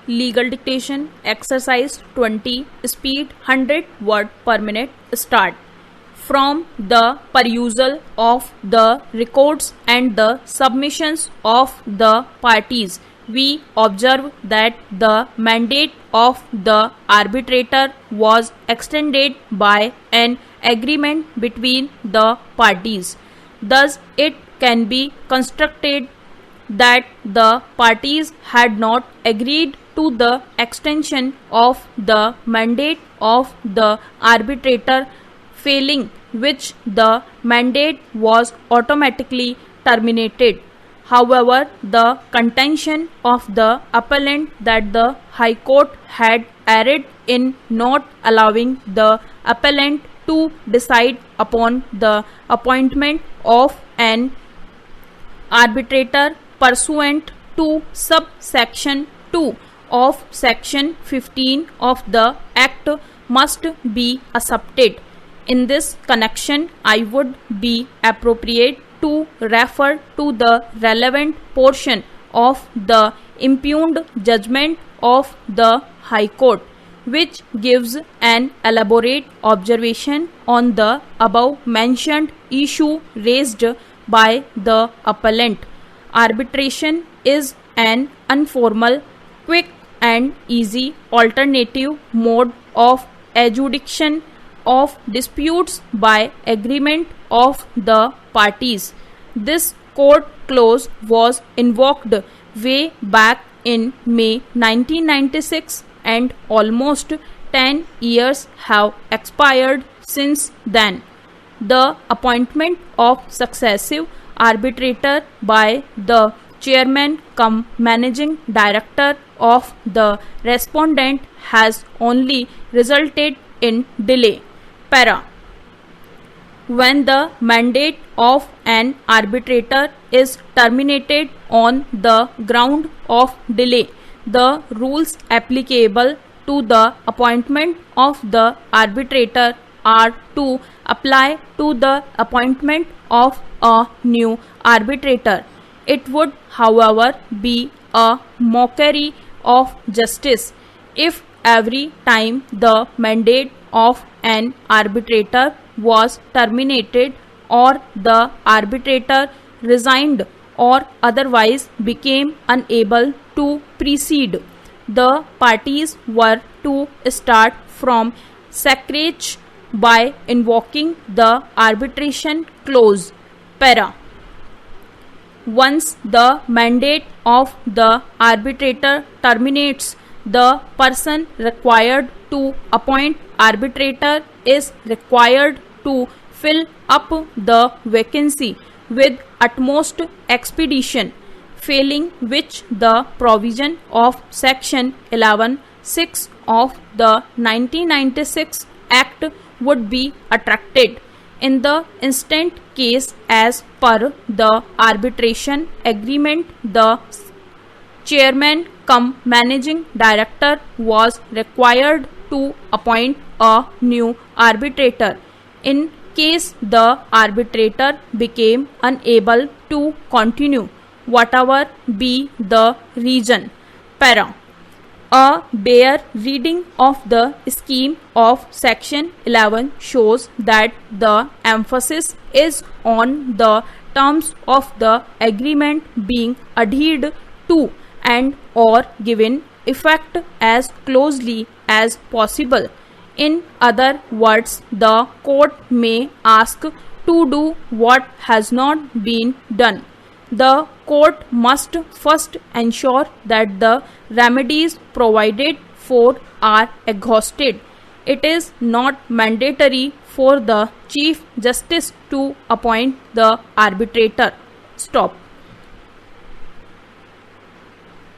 Legal dictation, exercise 20, speed 100 word per minute, start. From the perusal of the records and the submissions of the parties, we observe that the mandate of the arbitrator was extended by an agreement between the parties. Thus, it can be constructed that the parties had not agreed to the extension of the mandate of the arbitrator, failing which the mandate was automatically terminated. However, the contention of the appellant that the High Court had erred in not allowing the appellant to decide upon the appointment of an arbitrator pursuant to subsection 2 of section 15 of the Act must be accepted. In this connection, I would be appropriate to refer to the relevant portion of the impugned judgment of the High Court, which gives an elaborate observation on the above mentioned issue raised by the appellant. Arbitration is an informal, quick and easy alternative mode of adjudication of disputes by agreement of the parties. This court clause was invoked way back in May 1996 and almost 10 years have expired since then. The appointment of successive arbitrator by the chairman cum managing director of the respondent has only resulted in delay. Para. When the mandate of an arbitrator is terminated on the ground of delay, the rules applicable to the appointment of the arbitrator are to apply to the appointment of a new arbitrator. It would, however, be a mockery of justice if every time the mandate of an arbitrator was terminated or the arbitrator resigned or otherwise became unable to proceed, the parties were to start from scratch by invoking the arbitration clause. Para. Once the mandate of the arbitrator terminates, the person required to appoint arbitrator is required to fill up the vacancy with utmost expedition, failing which the provision of section 11(6) of the 1996 Act would be attracted. In the instant case, as per the arbitration agreement, the chairman cum managing director was required to appoint a new arbitrator. In case the arbitrator became unable to continue, whatever be the reason. Para. A bare reading of the scheme of section 11 shows that the emphasis is on the terms of the agreement being adhered to and or given effect as closely as possible. In other words, the court may ask to do what has not been done. The court must first ensure that the remedies provided for are exhausted. It is not mandatory for the Chief Justice to appoint the arbitrator. Stop.